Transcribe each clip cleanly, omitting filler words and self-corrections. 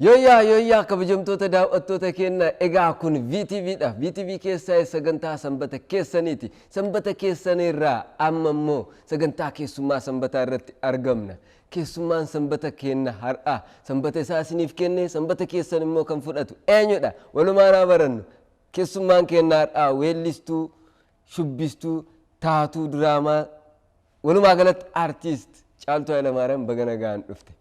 Yooyyaa kabajamtoota daawwattoota keenya egaa kun VTV dha. VTV keessaa sagantaa sanbata keessaniiti. Sanbata keessanirraa amma immoo sagantaa keessummaa sanbataa irratti argamna. Keessummaan sanbata keenya har'a sanbata isaa isiniif kenne sanbata keessan immoo kan fudhatu eenyudha? Walumaan barannu. Keessummaan keenya har'a weellistuu, shubbistuu, taatuu diraamaa walumaa galatti artiist Caaltuu Hayilamaariyaam baga nagaan dhufte.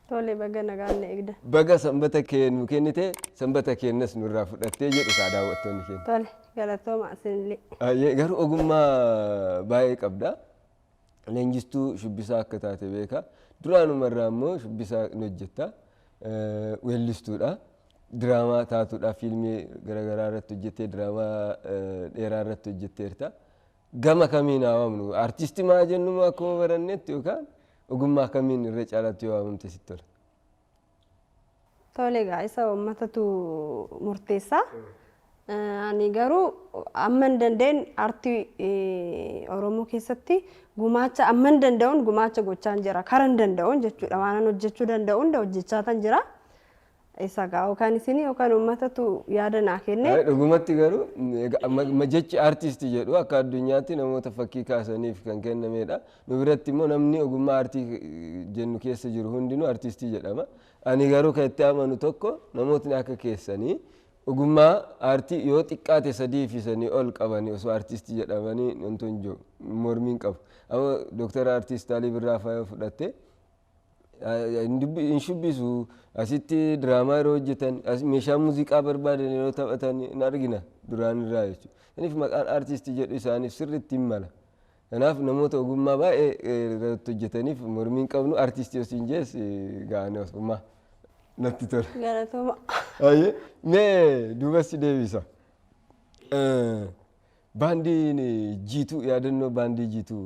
Tole baga nagaan eegda. Baga sanbata keenu kennite sanbata keenyas nurraa fudhattee jedhu kaa daawwattoonni keenya. Tole galatooma asinillee. Garuu ogummaa baay'ee qabda. Leenjistuu shubbisaa akka taate beeka. Duraanumarraa immoo shubbisaa hin hojjetta. Weellistuudha. Diraamaa taatuudha. Fiilmii garaagaraa irratti hojjettee diraamaa dheeraa irratti hojjetteerta. Gama kamiin hawaamnu artistii maa jennu akkuma barannetti yookaan ogummaa kamiin irra caalatti yoo haamamte sitti tola? Tole egaa isa uummatatu murteessa. Ani garuu amma hin dandeenye aartii Oromoo keessatti gumaacha amma hin danda'uun gumaacha gochaa jira. Karaa hin danda'uun jechuudha. Waan hojjechuu danda'u hunda hojjechaa tan jira. Isa gaa yookaan isinii yookaan uummatatu yaada naa kenne. Dhugumatti garuu jechi aartistii jedhu akka addunyaatti namoota fakkii kaasaniif kan kennamedha. Nu biratti immoo namni ogummaa aartii jennu keessa jiru hundinuu aartistii jedhama. Ani garuu kan itti amanu tokko namootni akka keessanii ogummaa aartii yoo xiqqaate sadii fi sanii ol qabanii osoo aartistii jedhamanii wantoonni jiru mormiin qabu. Amma Dooktar Aartist Alii Birraa fa'aa fudhatte hin shubbisu asitti diraamaa yeroo hojjetan meeshaa muuziqaa barbaadan yeroo taphatan hin argina duraan irraa jechuudha. Kanaaf maqaan aartistii jedhu isaaniif sirriitti hin mala. Kanaaf namoota ogummaa baay'ee irratti hojjetaniif mormiin qabnu aartistii osoo hin jees gaanii osummaa natti tola. Galatooma. Mee duubatti deebisa. Baandiin jiituu yaadannoo baandii jiituu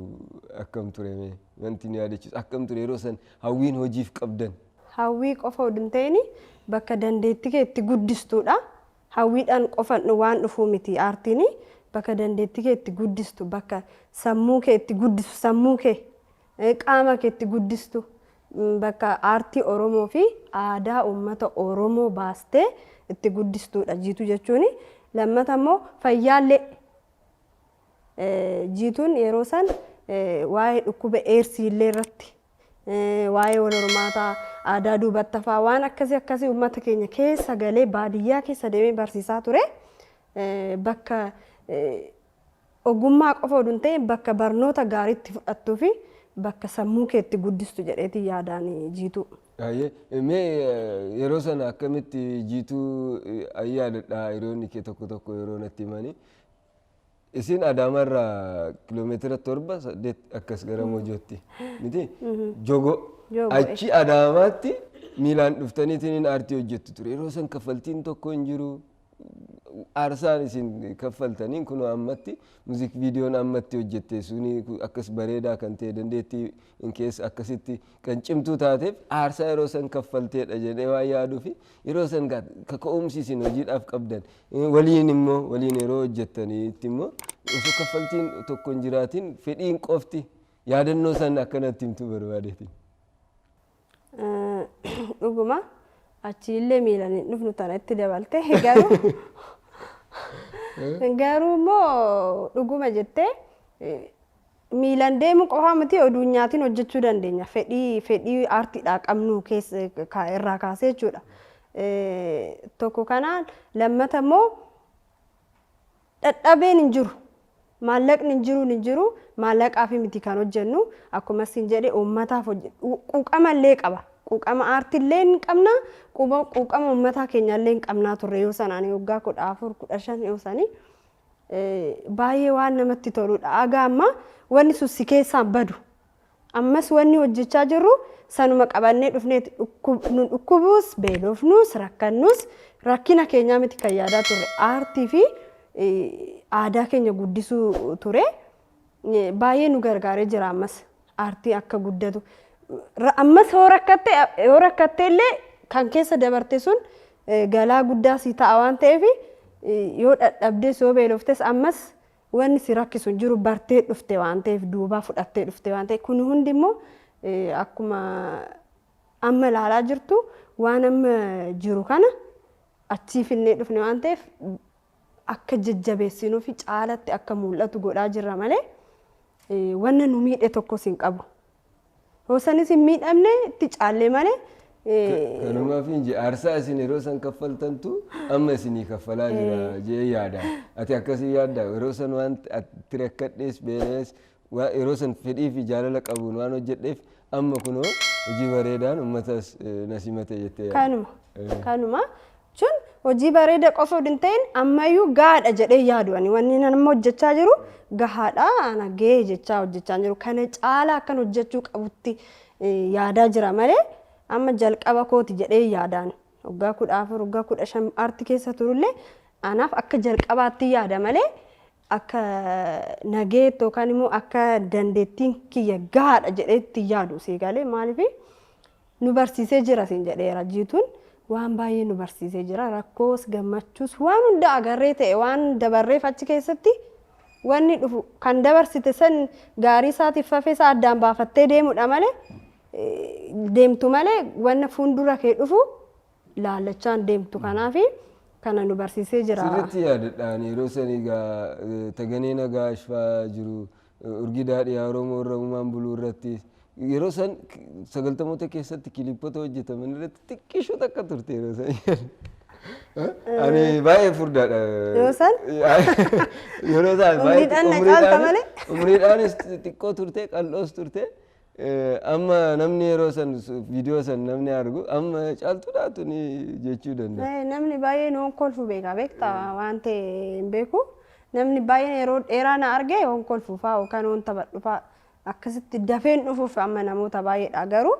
akkam ture mee wanti nu yaadachiisu akkam ture yeroo san hawwiin hojiif qabdan? Hawwii qofa oduu ta'in bakka dandeettii kee itti guddistuudha. Hawwiidhaan qofa waan dhufuu miti aartiin bakka dandeettii kee itti guddistu bakka sammuu kee itti guddistu sammuu kee qaama kee itti guddistu bakka aartii Oromoo fi aadaa uummata Oromoo baastee itti guddistuudha jiituu jechuun. Lammata immoo fayyaallee jiituun yeroo san waa'ee dhukkuba eersii illee irratti waa'ee wal hormaataa aadaa duubatti hafaa waan akkasii uummata keenya keessa galee baadiyyaa keessa deemee barsiisaa ture. Bakka ogummaa qofa oduu ta'in bakka barnoota gaariitti fudhattuu fi bakka sammuu kee itti guddistu jedheetii yaadaan jiituu. Mee yeroo sana akkamitti jiituu ayyaadadhaa hiriyoonni kee tokko yeroo natti himanii isin Adaamarraa kiiloomeetira 7-8 akkas gara Moojootti miti jogo achi Adaamaatti miilaan dhuftaniitiin aartii hojjettu ture. Yeroo san kaffaltiin tokko hin jiru. Aarsaan isin kaffaltaniin kun ammatti muuziq viidiyoon ammatti hojjette suni akkas bareedaa kan ta'e dandeettii in keessa akkasitti kan cimtuu taateef aarsaa yeroo san kaffalteedha jedhee waan yaaduu fi yeroo san kaka'umsi isin hojiidhaaf qabdan waliin yeroo hojjettaniitti immoo osoo kaffaltiin tokko hin jiraatiin fedhiin qofti yaadannoo san akkanatti himtuu barbaadeetiin. Dhuguma achi illee miilaan dhufnu tana itti dabalte garuu immoo dhuguma jettee miilaan deemu qofaa miti oduunyaatiin hojjechuu dandeenya. Fedhii aartiidhaa qabnu irraa kaasee jechuudha. Tokko kanaan lammata immoo dadhabeen hin jiru. Maallaqni hin jiru maallaqaa fi miti kan hojjennu akkuma siin jedhee uummataaf hojjennu quuqama illee qaba. Quuqama aartiillee hin qabna quuqama uummataa keenyallee hin qabnaa turre yoo sanaan waggaa 14-15 yoo sanii baay'ee waan namatti toludha. Aga amma wanni sussi keessaan badu ammas wanni hojjechaa jirru sanuma qabannee dhufnee dhukkubuus beelofnuus rakkannus rakkina keenyaa miti kan yaadaa turre aartii fi aadaa keenya guddisuu ture. Baay'ee nu gargaaree jira ammas aartii akka guddatu. Ammas yoo rakkattee illee kan keessa dabarte sun galaa guddaa si ta'a waan ta'eef yoo dadhabdees yoo beeloftes ammas wanni si rakkisu hin jiru bartee dhufte waan ta'eef duubaa fudhattee dhufte waan ta'eef kun hundi immoo akkuma amma ilaalaa jirtu waan amma jiru kana achii finnee dhufne waan ta'eef akka jajjabeessinuu fi caalatti akka mul'atu godhaa jirra malee wanna nu miidhe tokkos hin qabu. Hoosanis hin miidhamne itti caallee malee. Kanumaaf inji aarsaa isin yeroo san kaffaltantu amma isinii kaffalaa jira jee yaada. Ati akkasii yaadda yeroo san waan ati rakkadhees beeles yeroo san fedhii fi jaalala qabuun waan hojjedheef amma kunoo hojii bareedaan uummatas na simate jettee yaadda. Kanuma jechuun hojii bareeda qofa hin ta'in ammayyuu gaadha jedhee yaadu ani wanni nama hojjechaa jiru gahaadha ana gahee jechaa hojjechaa jiru kana caala akkan hojjechuu qabutti yaadaa jira malee amma jalqaba kooti jedhee yaadaan waggaa 14 waggaa 15 aartii keessa turullee anaaf akka jalqabaatti yaada malee akka nageet yookaan immoo akka dandeettiin kiyya gahaadha jedheetti yaadu seegalee maaliif nu barsiisee jira siin jedheera jiituun waan baay'ee nu barsiisee jira rakkoos gammachuus waan hunda agarree ta'e waan dabarreef achi keessatti wanni dhufu kan dabarsite san gaarii isaatiif fafeessa addaan baafattee deemudha malee deemtu malee wanna fuuldura kee dhufu laalachaan deemtu kanaafi kana nu barsiisee jira. Sirriitti yaadadhaan yeroo sanii gaa taganee nagaa ashfaa jiru urgi daadhii Oromoo irra uumaan buluu irratti yeroo san 90moota keessatti kilippota hojjetaman irratti xiqqishoo takka turte yeroo sanii. Ani baay'ee furdaadha. Yeroo san? Yeroo san baay'ee umriidhaanis xiqqoo turte qal'oos turte. Amma namni yeroo san viidiyoo san namni argu amma caaltuudhaatu ni jechuu danda'a. Namni baay'ee noon kolfu beekta waan ta'e hin beeku. Namni baay'een yeroo dheeraa na arge hoon kolfu fa'aa yookaan hoon taphadhu fa'aa akkasitti dafeen dhufuuf amma namoota baay'eedha garuu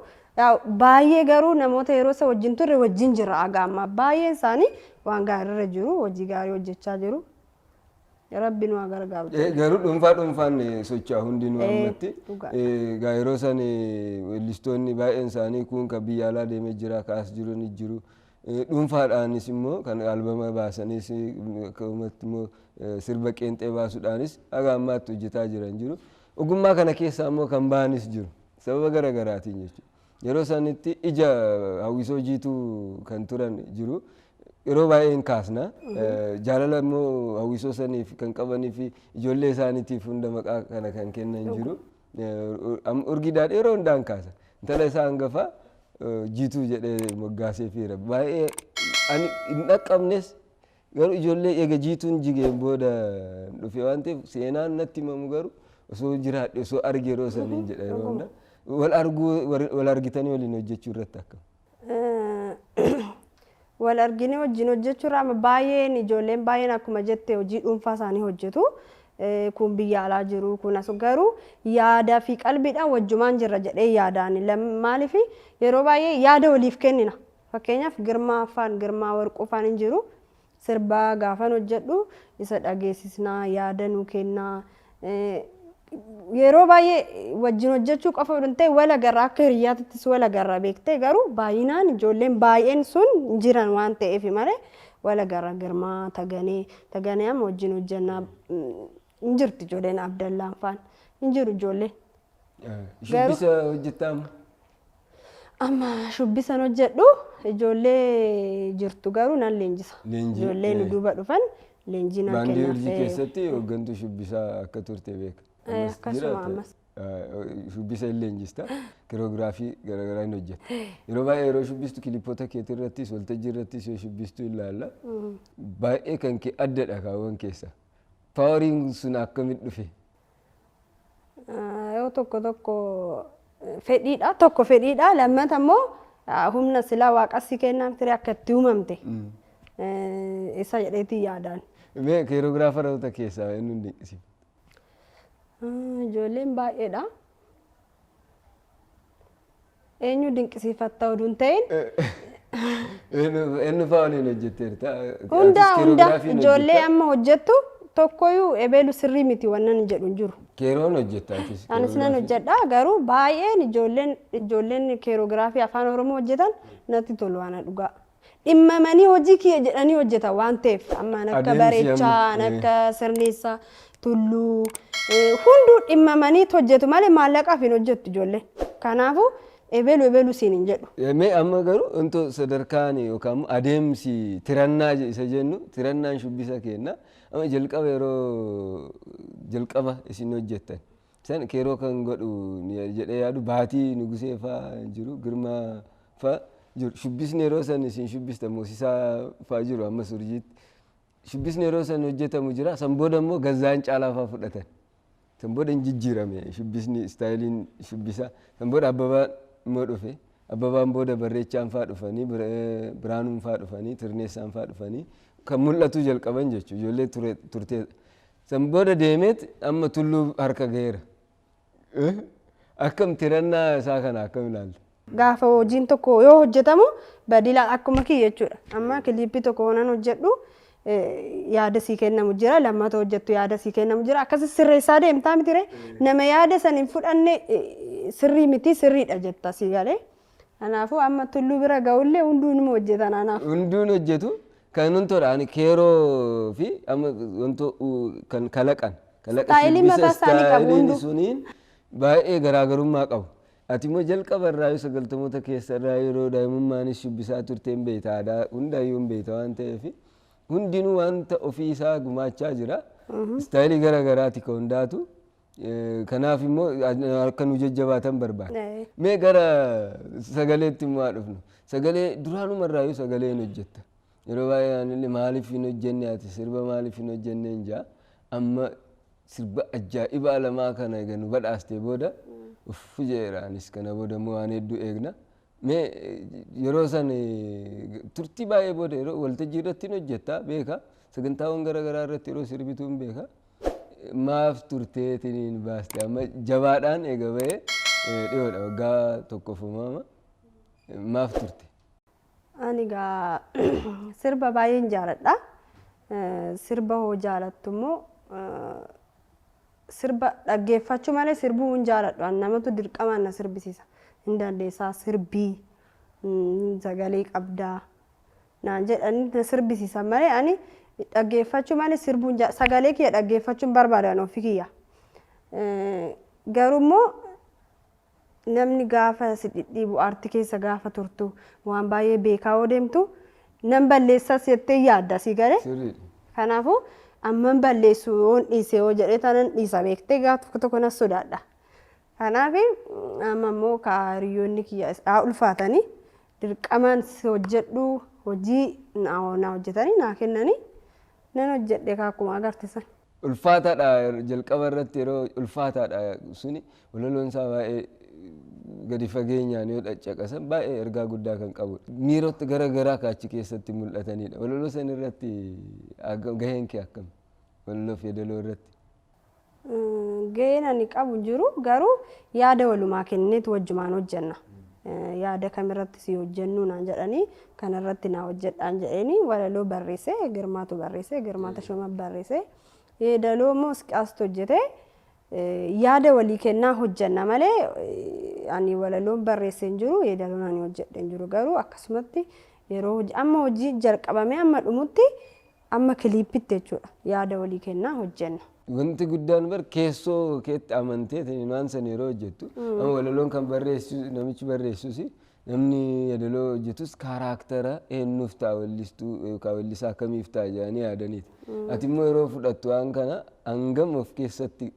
baay'ee garuu namoota yeroo isa wajjin turre wajjin jira aga amma baay'een isaanii waan gaariirra jiru hojii gaarii hojjechaa jiru. Rabbi nu gargaaru. Garuu dhuunfaan socho'aa hundi nu ammatti. Yeroo san weellistoonni baay'een isaanii kun kan biyya alaa deemee jira kaas jiru ni jiru. Dhuunfaadhaanis immoo kan albama baasaniis akkasumatti immoo sirba qeenxee baasuudhaanis aga ammaatti hojjetaa jiran jiru. Ogummaa kana keessaa immoo kan ba'anis jiru. Sababa garaagaraatiin jechuudha. Yeroo sanitti ija hawwisoo jiituu kan turan jiru. Yeroo baay'een kaasna jaalala immoo hawwisoo saniif kan qabanii fi ijoollee isaaniitiif hunda maqaa kana kan kennan jiru. Urgi daadhii yeroo hundaan kaasa. Intala isaa hangafa jiituu jedhee moggaasee fiira. Baay'ee ani hin dhaqqabnes garuu ijoollee eega jiituun jigeen booda dhufe waan ta'eef seenaan natti himamu garuu osoo jiraadhe osoo arge yeroo saniin jedha yeroo hunda. Wal argitanii waliin hojjechuu irratti akkam. Wal argine wajjin hojjechuudha amma baay'een ijoolleen baay'een akkuma jette hojii dhuunfaa isaanii hojjetu kun biyya alaa jiru kun as garuu yaadaa fi qalbiidhaan wajjumaan jirra jedhee yaadaan maaliif yeroo baay'ee yaada waliif kennina fakkeenyaaf girmaa afaan girmaa warquu afaan hin jiru sirbaa gaafan hojjedhu isa dhageessisnaa yaada nu kennaa yeroo baay'ee wajjin hojjechuu qofa hin ta'e wal agarra akka hiriyaattis wal agarra beektee garuu baay'inaan ijoolleen baay'een sun jiran waan ta'eef malee wal agarra girmaa taganee amma wajjin hojjennaa hin jirti ijoolleen abdallaan faan hin jiru ijoolleen. Shubbisa hojjettamu? Amma shubbisan hojjedhu ijoollee jirtu garuu nan leenjisa. Ijoollee nu duuba dhufan leenjii nan kenna. Baandii urjii keessatti hooggantuu shubbisaa akka turte beeka. Akkasuma ammas. Shubbisa hin leenjista kiroogiraafii garaagaraa hin hojjetta. Yeroo baay'ee yeroo shubbistu kilipoota keetii irrattis waltajjii irrattis yoo shubbistu ilaalla baay'ee kan kee addadha kaawwan keessa. Paawariin sun akkamitti dhufe? Yoo tokko fedhiidha lammata immoo humna silaa waaqassi kennaaf ture akka itti uumamte isa jedheetii yaadaan. Kiroogiraafaroota keessaa inni hin dinqisiifne. Ijoolleen baay'eedha. Eenyu dinqisiifatta oduu hin ta'in. Eenyu fa'aa waliin hojjetteerta? Hunda ijoollee amma hojjettu tokkoyyuu ebeelu sirrii miti wannan jedhu hin jiru. Keeroon hojjettaatis. Anis nan hojjedha garuu baay'een ijoolleen kiroogiraafii afaan Oromoo hojjetan natti tolu waan dhugaa. Dhimmamanii hojii kiyya jedhanii hojjetan waan ta'eef amma akka bareechaa akka sirneessaa tulluu hunduu dhimmamanii hojjetu malee maallaqaaf hin hojjettu ijoolleen. Kanaafuu ebelu siin hin jedhu. Mee amma garuu wanto sadarkaan yookaan adeemsi tirannaa isa jennu tirannaan shubbisa kenna amma jalqaba yeroo jalqaba isin hojjettan san yeroo kan godhu jedhee yaadu baatii nugusee fa'aa jiru girmaa fa'aa jiru shubbisni yeroo san isin shubbistan moosisaa fa'aa jiru amma surjiitti shubbisni yeroo san hojjetamu jira san booda immoo gazzaan caalaa fa'aa fudhatan san booda hin jijjiirame shubbisni istaayiliin shubbisaa san booda abbabaan immoo dhufe abbabaan booda barreechaan fa'aa dhufanii biraanuun fa'aa dhufanii tirneessaan fa'aa dhufanii kan mul'atu jalqaban jechuudha ijoollee turtee san booda deemeet amma tulluu harka ga'eera akkam tirannaa isaa kana akkam ilaalta. Gaafa hojiin tokko yoo hojjetamu badila akkuma kiyya jechuudha. Amma kiliippii tokko waan hojjedhu yaada sii kennamu jira lammata hojjettu yaada sii kennamu jira akkasii sirreessaa deemtaa miti ree nama yaada san hin fudhanne sirrii miti sirriidha jetta sii galee. Kanaafuu amma tulluu bira ga'ullee hunduun hojjetan anaaf. Hunduun hojjetu kan wantoodhaan keeroo fi amma wanto kan kalaqan Istaayilii mataa isaanii qabu hunduu. suniin baay'ee garaagarummaa qabu. Ati immoo jalqaba irraa yoo sagaltamoota keessa irraa yeroo daa'imummaanis shubbisaa turteen beekta aadaa hundaayyuu hin beekta waan ta'eef hundinuu wanta ofii isaa gumaachaa jira. Istaayilii garaagaraati kan hundaatu. Kanaaf immoo akka nu jajjabaatan barbaada. Mee gara sagaleetti immoo haa dhufnu. Sagalee duraanuma irraa yoo sagalee hin hojjetta. Yeroo baay'ee maaliif hin hojjenne ati sirba maaliif hin hojjenne hin jaa amma sirba ajaa'ibaa lamaa kana eeganu badhaastee booda uffu jeeraanis kana booda immoo waan hedduu eegna. Mee yeroo san turtii baay'ee booda yeroo waltajjii irratti hin hojjetta beeka sagantaawwan garaagaraa irratti yeroo sirbituu hin beeka maaf turteetiin baaste amma jabaadhaan eega ba'ee dhiyoodha waggaa tokkoof uumama maaf turte. Ani gaa sirba baay'een jaaladha. Sirba hoo jaalattu immoo sirba dhaggeeffachuu malee sirbuu hin jaaladhu. Namatu dirqamaan na sirbisiisa. Hin dandeessaa sirbii sagalee qabdaa naan jedhanii na sirbisiisan malee ani dhaggeeffachuu malee sirbuu hin jaalladhu. Sagalee kiyya dhaggeeffachuun barbaadan ofii kiyya. Garuu immoo namni gaafa si dhidhiibu aartii keessa gaafa turtu waan baay'ee beekaa yoo deemtu nan balleessas jettee yaadda si galee. Kanaafuu amman balleessu yoo dhiise yoo jedhee tanan dhiisa beektee gaafa tokko nas sodaadha. Kanaaf amma immoo hiriyoonni kiyya haa ulfaatanii dirqamaan si hojjedhu hojii na hojjetanii naa kennanii nan hojjedhe akkuma agarsiisan. Ulfaataadha jalqaba irratti yeroo ulfaataadha suni walaloon isaa baay'ee gadi fageenyaan yoo dhaccaqasan baay'ee ergaa guddaa kan qabu miirota garaagaraa kaachi keessatti mul'atanidha. Walaloo san irratti gaheen kee akkam walaloo fi yeedaloo irratti? Gaheen ani qabu jiru garuu yaada walumaa kenneetu wajjumaan hojjenna. Yaada kamirratti si hojjennu naan jedhanii kanarratti naa hojjedhaan jedhanii walaloo barreessee girmaatu barreessee girmaata shooma barreessee yeedaloo immoo asxaasti hojjetee yaada walii kennaa hojjenna malee ani walaloon barreessee hin jiru yeedaloon ani hojjedhe hin jiru garuu akkasumatti yeroo amma hojii jalqabamee amma dhumutti amma kiliippitti jechuudha yaada walii kennaa hojjenna. Wanti guddaan bar keessoo keetti amantee waan san yeroo hojjettu amma walaloon kan barreessu namichi barreessus namni yeedaloo hojjetus kaaraaktara eenyuuf ta'a wallistuu yookaan wallisaa akkamiif ta'a jedhanii yaadaniiti. Ati immoo yeroo fudhattu waan kana hangam of keessatti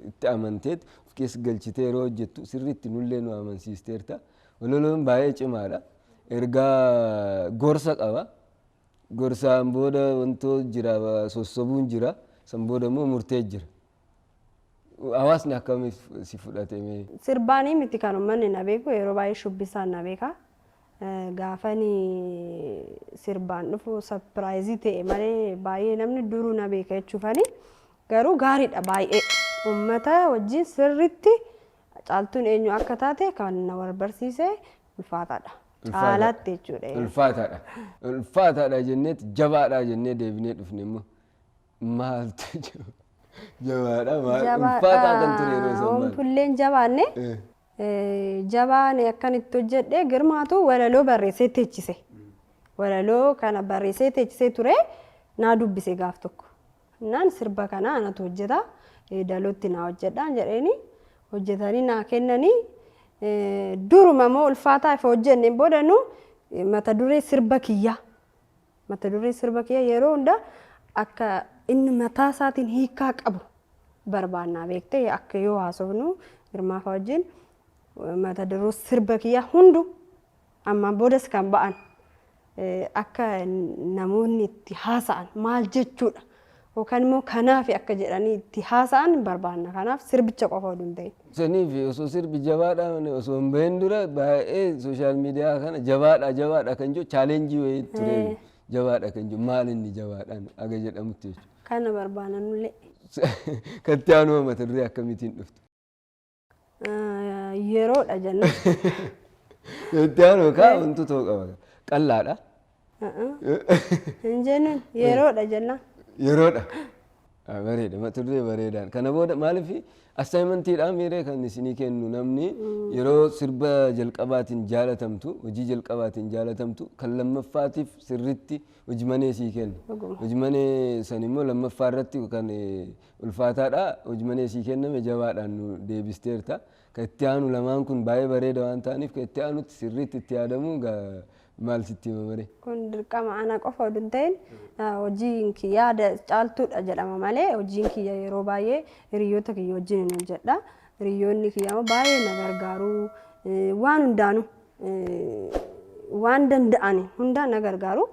itti amanteet of keessa galchitee yeroo hojjettu sirriitti nullee nu amansiisteerta. Walaloon baay'ee cimaadha. Ergaa gorsa qaba. Gorsaan booda wantoota jira sossobuun jira. San booda immoo murtee jira. Hawaasni akkamiif si fudhate? Sirbaanii miti kan uummanni na beeku yeroo baay'ee shubbisaan na beeka. Gaafani sirbaan dhufu sapiraayizii ta'e malee baay'ee namni duruu na beeka jechuufani garuu gaariidha baay'ee uummata wajjin sirriitti caaltuun eenyu akka taate kan na barsiise ulfaataadha. Caalaatti jechuudha. Ulfaataadha. Ulfaataadha jennee jabaadha jennee deebinee dhufne immoo maaltu jabaadha ulfaataa kan ture yeroo san maal? Fulleen jabaanne jabaan akkan itti hojjedhe girmaatu walaloo barreessee teechise. Walaloo kana barreessee teechisee ture naa dubbise gaaf tokko. Naan sirba kana anatu hojjeta yeedalootti naa hojjedhaan jedheeni hojjetanii naa kennanii duruma moo ulfaataa ifa hojjenneen booda nu mata duree sirba kiyyaa yeroo hunda akka inni mataa isaatiin hiikaa qabu barbaannaa beektee akka yoo haasofnu Girmaafaa wajjin mata duree sirba kiyyaa hundu ammaan boodas kan ba'an akka namoonni itti haasa'an maal jechuudha yookaan immoo kanaaf akka jedhanii itti haasa'an barbaanna. Kanaaf sirbicha qofa oduu hin ta'in. Saniif osoo sirbi jabaadha osoo hin bahin dura baay'ee sooshaal miidiyaa kana jabaadha kan jiru chaalenjii wayii ture jabaadha kan jiru maal inni jabaadhaan aga jedhamutti jechuudha. Kana barbaannullee. Katti aanuma mata duree akkamitiin dhuftu? Yeroodha jenna. Katti aanuma kaa wantu ta'uu qaba. Qallaadha? Hin jennuun yeroodha jenna. Yeroodha. Bareeda mata duree bareedaan. Kana booda maaliif assaayimantiidhaan miiree kan isinii kennu namni yeroo sirba jalqabaatiin jaalatamtu hojii jalqabaatiin jaalatamtu kan lammaffaatiif sirritti hojii manee sii kenna. Hojii manee san immoo lammaffaa irratti kan ulfaataadha. Hojii manee sii kenname jabaadhaan nu deebisteerta. Kan itti aanu lamaan kun baay'ee bareeda waan ta'aniif kan itti aanutti sirriitti itti yaadamu maal sitti himamare? Kun dirqama ana qofa oduu hin ta'in hojiin kiyyaa caaltuudha jedhama malee hojiin kiyya yeroo baay'ee hiriyoota kiyya wajjin hin hojjedha. Hiriyoonni kiyya immoo baay'ee na gargaaru waan hundaanuu waan danda'an hundaan na gargaaru.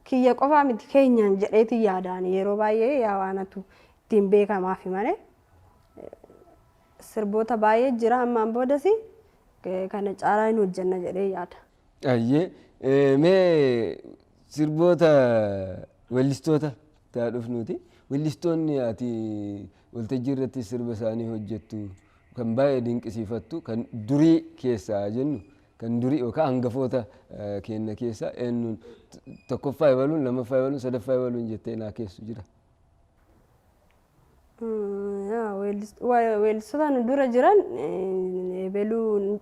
Kiyya qofaa miti keenyaan jedheetiin yaadaan yeroo baay'ee yaa waanatu ittiin beekamaaf malee sirboota baay'ee jira ammaan boodas kana caalaa hin hojjenna jedhee yaada. Ayyee mee sirboota weellistoota ta'a dhufnuuti. Weellistoonni ati waltajjii irratti sirba isaanii hojjettu kan baay'ee dinqisiifattu kan durii keessaa jennu kan durii yookaan hangafoota keenya keessaa eenyuun tokkoffaa ebaluun lammaffaa ebaluun sadaffaa ebaluun jettee naa keessu jira. Weellistoota nu dura jiran ebeluun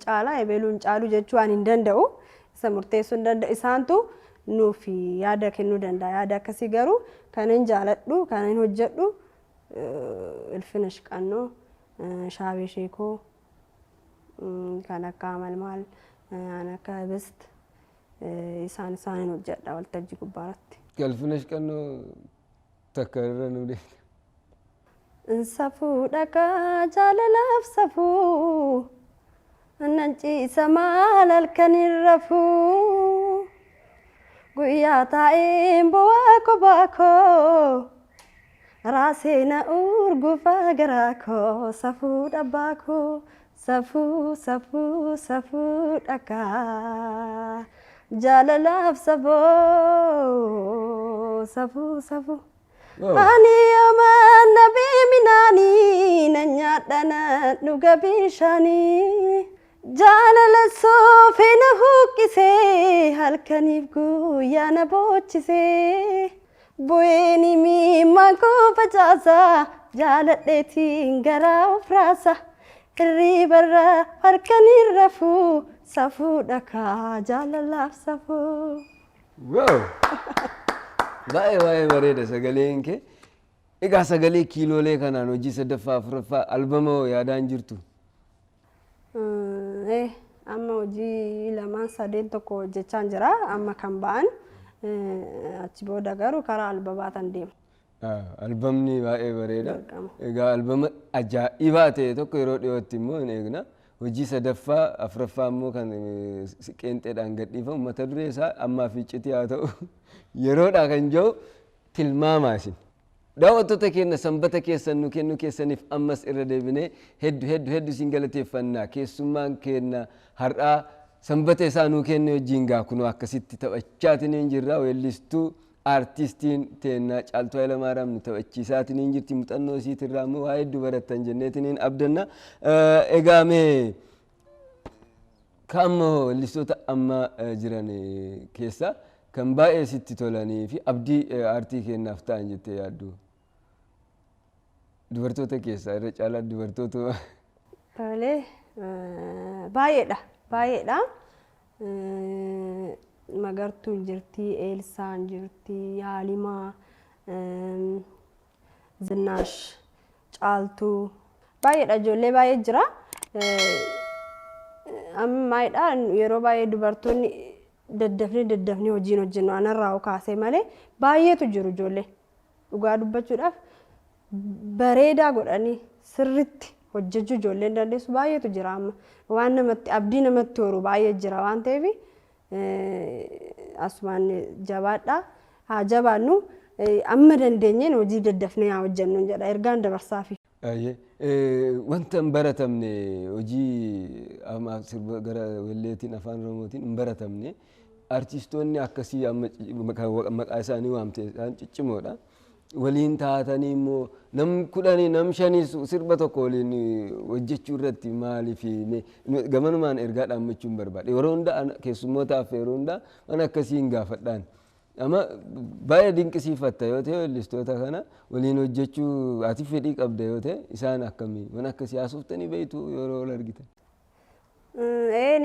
caalu jechuu ani hin danda'u. Isa murteessuu hin danda'u. Isaantu nuuf yaada kennuu danda'a. Yaada akkasii garuu kan hin jaaladhu, kan hin hojjedhu Ilfinash Qannoo, Shaabee Sheekoo, kan akka Amalmaal, kan akka Hibist isaan hin hojjedha waltajjii gubbaarratti. Ilfinash Qannoo takka irra nu deemte. Safuu dhaqaa jaalalaaf safuu nan ciisa maal halkaniin rafuu guyyaa taa'een bu'aa kophaa koo raasee na urgufaa garaa koo safuu dhabbaa koo safuu dhaqaa jaalalaaf safuu. Ani aman nabii minaanii na nyaadhana dhuga bishaanii jaalala soofee na huqqisee halkaniif guyyaa na boochise bu'een miimmaan koo facaasa jaaladheetiin garaa of raasa hirribarraa halkaniin rafuu safuu dhaqaa jaalalaaf safuu. Baay'ee bareeda sagaleen kee. Egaa sagalee kiiloolee kanaan hojii sadaffaa afuraffaa albama yaadaan jirtu? Amma hojii lamaan sadeen tokko hojjechaan jira. Amma kan ba'an achi booda garuu karaa albamaatiin deema. Albamni baay'ee bareeda. Egaa albama ajaa'ibaa ta'e tokko yeroo dhiyootti immoo hin eegna. Hojii sadaffaa afuraffaa immoo kan qeenxeedhaan gadhiifamu mata duree isaa ammaa fi iccitii haa ta'u yeroodhaa kan jiru tilmaamaasin. Daawwattoota keenya sanbata keessan nu kennu keessaniif ammas irra deebinee hedduu isin galateeffannaa. Keessummaan keenya har'aa sanbata isaa nu kenne wajjin gaa kunoo akkasitti taphachaatiin jirra. Weellistuu aartistiin teennaa Caaltuu Hayilamaariyaam nu taphachiisaatiin jirti. Muuxannoo isiitirraa immoo waa hedduu barattan jenneetiin abdanna. Egaa mee kaammoo weellistoota amma jiran keessaa kan baay'ee sitti tolanii fi abdii aartii kennaaf ta'an jettee yaaddu? Dubartoota keessaa irra caalaa dubartoota. Tolee baay'eedha. Magartuun jirti, Eelsaan jirti, Yaalimaa, Zinnaash, Caaltuu baay'eedha. Ijoollee baay'ee jira. Ammaayidha yeroo baay'ee dubartoonni daddafnee hojiin hojjennu anarraa kaasee malee baay'eetu jiru ijoollee dhugaa dubbachuudhaaf bareedaa godhanii sirritti hojjechuu ijoolleen dandeessu baay'eetu jira amma waan namatti abdii namatti horu baay'ee jira waan ta'eef asumaan jabaadhaa haa jabaannu amma dandeenyeen hojii daddafnee haa hojjennu jedha ergaan dabarsaafi. Wanta hin baratamne hojii sirba gara walleetiin afaan oromootiin hin baratamne artistoonni akkasii maqaa isaanii waamte isaan ciccimoodha. Waliin taatanii immoo nam 10 nam 5 sirba tokko waliin hojjechuu irratti maaliif gamanumaan ergaa dhaammachuun barbaade. Yeroo hunda keessummootaaf yeroo hunda waan akkasii hin gaafadhaan. Amma baay'ee dinqisiifatta yoo ta'e weellistoota kana waliin hojjechuu ati fedhii qabda yoo ta'e isaan akkamii waan akkasii haasoftaanii beektu yeroo wal argitan?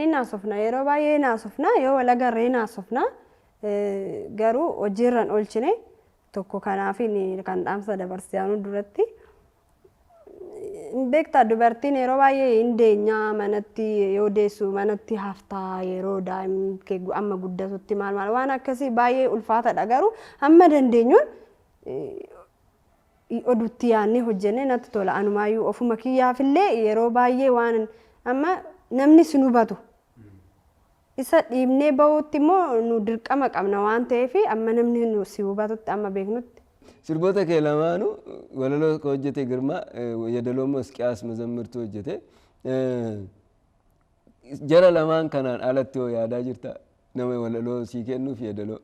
Ni naasofna yeroo baay'ee naasofna yoo wal agarree naasofna garuu hojiirran oolchine tokko kanaaf kan dhaamsa dabarsiyaanu duratti beektaa dubartiin yeroo baay'ee hin deenyaa manatti yoo deessu manatti haftaa yeroo daa'imni amma guddatutti maal waan akkasii baay'ee ulfaataadha garuu amma dandeenyuun oduutti yaadnee hojjennee natti tola anumaayyuu ofuma kiyyaafillee yeroo baay'ee waan amma namni si hubatu isa dhiibnee bahuutti immoo nu dirqama qabna waan ta'eef amma namni si hubatutti amma beeknutti. Sirboota kee lamaanu walaloo ka hojjete Girmaa Yadaloo Masqiyaas Mazammirtuu hojjete jara lamaan kanaan alatti hoo yaadaa jirta nama walaloo sii kennuuf Yadaloo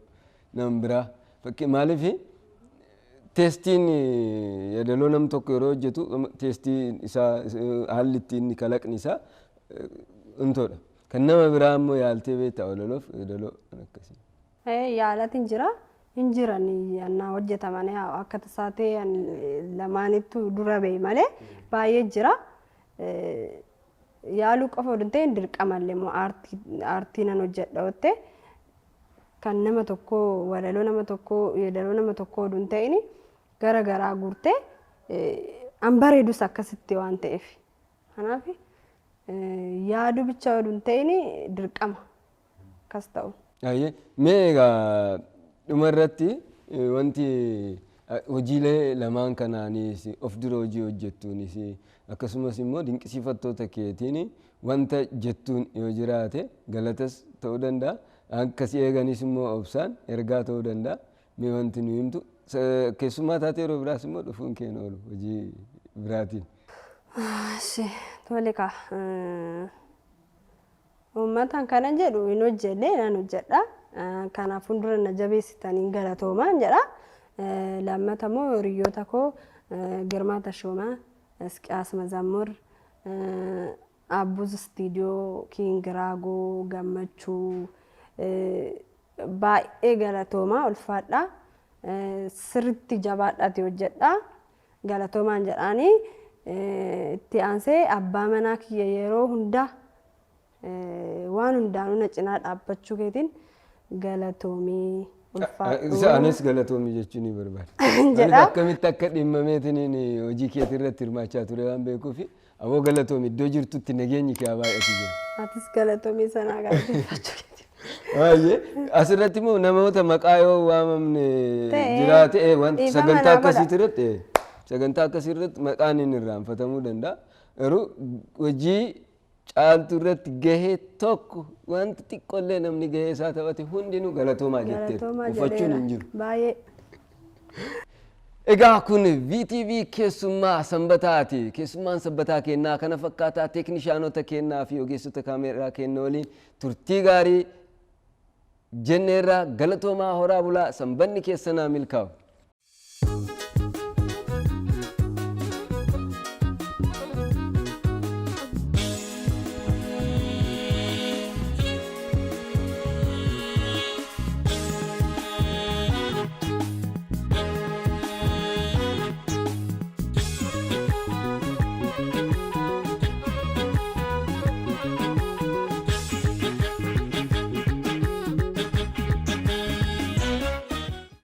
nam biraa fakkii maaliif teestiin Yadaloo nam tokko yeroo hojjetu teestiin isaa haalli ittiin kalaqni isaa intoodha kan nama biraa immoo yaaltee beektaa walaloof Yadaloo akkasii. Yaalatiin jira. Injiranii annaa hojjetamanii akka tasaatee lamaanittu dura ba'e malee baay'ee jira. Yaaluu qofa oduu ta'e dirqamallee immoo aartii nan hojjedha ootte kan nama tokko walaloo nama tokko yeedaloo nama tokko oduu ta'ini gara garaa guurtee an bareedus akkasitti waan ta'eef. Kanaaf yaaduu bicha oduu ta'ini dirqama akkas ta'u. Meegaa dhumarratti wanti hojiilee lamaan kanaanis of dura hojii hojjettuunis akkasumas immoo dinqisiifattoota keetiin wanta jettuun yoo jiraate galatas ta'uu danda'a akkasii eeganis immoo obsaan ergaa ta'uu danda'a mee wanti nu himtu keessummaa taatee yeroo biraas immoo dhufuun keenya oolu hojii biraatiin. Tole kaa uummataan kana jedhu hin hojjenne nan hojjedha. Kanaaf fuuldura na jabeessitanii galatoomaan jedha. Lammata immoo hiriyoota koo Girmaa Tashoomaa, Masqiyaas Mazammur, Abbuuz Istiidiyoo, Kiingiraagoo, Gammachuu baay'ee galatoomaa ulfaadha. Sirriitti jabaadhaati hojjedha. Galatoomaan jedhaanii itti aansee abbaa manaa kiyya yeroo hundaa waan hundaanuu na cinaa dhaabbachuu keetiin galatoomii ulfaadhu. Isaanis galatoomii jechuun ni barbaada. Akkamitti akka dhimmameetiin hojii keetii irratti hirmaachaa ture waan beekuufi aboo galatoomii iddoo jirtutti nageenyi kee baay'atu jira. Atis galatoomii sanaa galateeffachuu keetii. Baay'ee asirratti immoo namoota maqaa yoo waamamne jiraate wanti sagantaa akkasii irratti sagantaa akkasii irratti maqaan hin irraanfatamuu danda'a. Garuu hojii caaltuu irratti gahee tokko wanti xiqqoollee namni gahee isaa taphate hundinuu galatoomaa jetteetu uffachuun hin jiru. Baay'ee. Egaa kun VTV keessummaa sanbataati. Keessummaan sanbataa kennaa kana fakkaataa teeknishaanota kennaa fi ogeessota kaameeraa kennaa waliin turtii gaarii jenneerraa galatoomaa horaa bulaa sanbanni keessanaa milkaa'u.